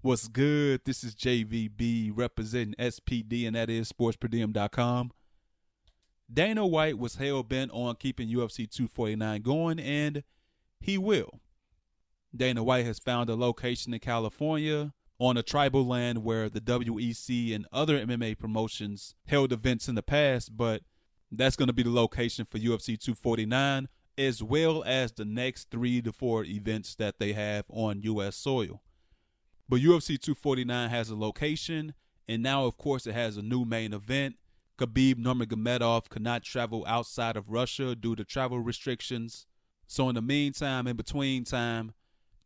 What's good? This is JVB representing SPD, and that is sportsperDiem.com. Dana White was hell-bent on keeping UFC 249 going, and he will. Dana White has found a location in California on a tribal land where the WEC and other MMA promotions held events in the past, but that's going to be the location for UFC 249, as well as the next 3 to 4 events that they have on U.S. soil. But UFC 249 has a location, and now, of course, it has a new main event. Khabib Nurmagomedov could not travel outside of Russia due to travel restrictions. So in the meantime, in between time,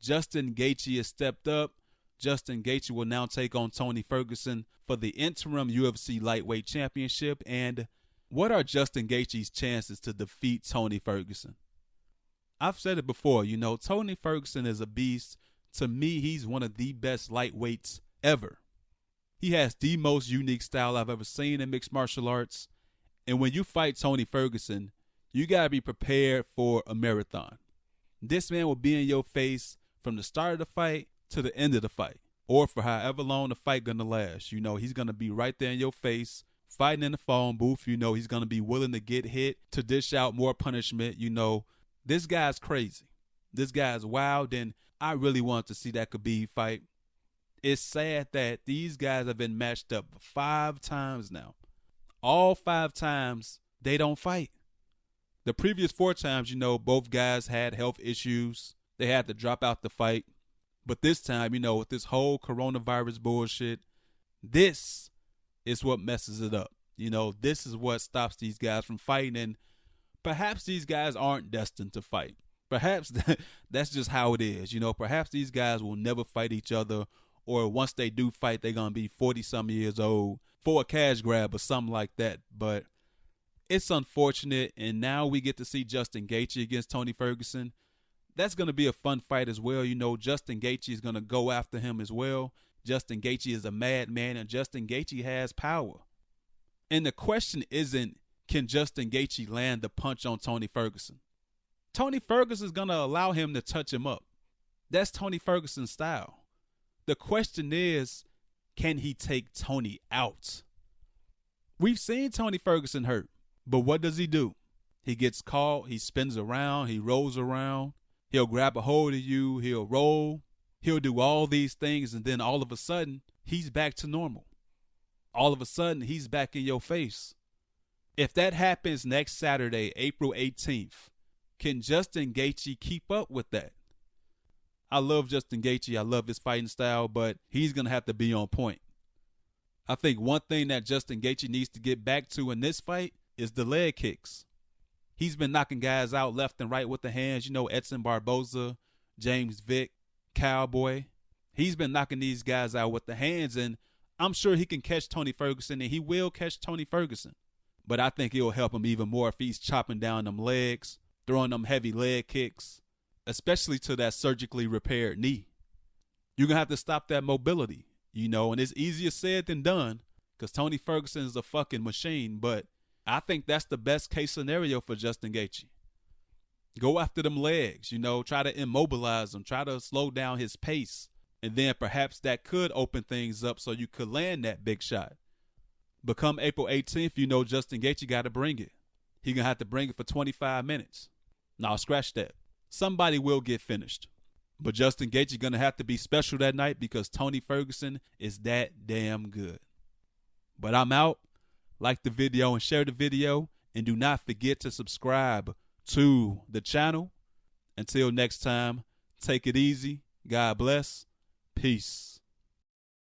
Justin Gaethje has stepped up. Justin Gaethje will now take on Tony Ferguson for the interim UFC lightweight championship. And what are Justin Gaethje's chances to defeat Tony Ferguson? I've said it before, Tony Ferguson is a beast. To me, he's one of the best lightweights ever. He has the most unique style I've ever seen in mixed martial arts. And when you fight Tony Ferguson, you got to be prepared for a marathon. This man will be in your face from the start of the fight to the end of the fight, or for however long the fight going to last. He's going to be right there in your face, fighting in the phone booth. He's going to be willing to get hit to dish out more punishment. This guy's crazy. This guy's wild, and I really want to see that Khabib fight. It's sad that these guys have been matched up 5 times now. All 5 times, they don't fight. The previous 4 times, both guys had health issues. They had to drop out the fight. But this time, with this whole coronavirus bullshit, this is what messes it up. This is what stops these guys from fighting. And perhaps these guys aren't destined to fight. Perhaps that's just how it is. Perhaps these guys will never fight each other, or once they do fight, they're going to be 40-some years old for a cash grab or something like that. But it's unfortunate, and now we get to see Justin Gaethje against Tony Ferguson. That's going to be a fun fight as well. Justin Gaethje is going to go after him as well. Justin Gaethje is a madman, and Justin Gaethje has power. And the question isn't, can Justin Gaethje land the punch on Tony Ferguson? Tony Ferguson is going to allow him to touch him up. That's Tony Ferguson's style. The question is, can he take Tony out? We've seen Tony Ferguson hurt, but what does he do? He gets caught, he spins around, he rolls around, he'll grab a hold of you, he'll roll, he'll do all these things, and then all of a sudden, he's back to normal. All of a sudden, he's back in your face. If that happens next Saturday, April 18th, can Justin Gaethje keep up with that? I love Justin Gaethje. I love his fighting style, but he's going to have to be on point. I think one thing that Justin Gaethje needs to get back to in this fight is the leg kicks. He's been knocking guys out left and right with the hands. Edson Barboza, James Vick, Cowboy. He's been knocking these guys out with the hands, and I'm sure he can catch Tony Ferguson, and he will catch Tony Ferguson. But I think it'll help him even more if he's chopping down them legs, throwing them heavy leg kicks, especially to that surgically repaired knee. You're going to have to stop that mobility, and it's easier said than done because Tony Ferguson is a fucking machine, but I think that's the best case scenario for Justin Gaethje. Go after them legs, try to immobilize him, try to slow down his pace, and then perhaps that could open things up so you could land that big shot. But come April 18th, Justin Gaethje got to bring it. He's going to have to bring it for 25 minutes. Now, scratch that. Somebody will get finished. But Justin Gaethje going to have to be special that night because Tony Ferguson is that damn good. But I'm out. Like the video and share the video. And do not forget to subscribe to the channel. Until next time, take it easy. God bless. Peace.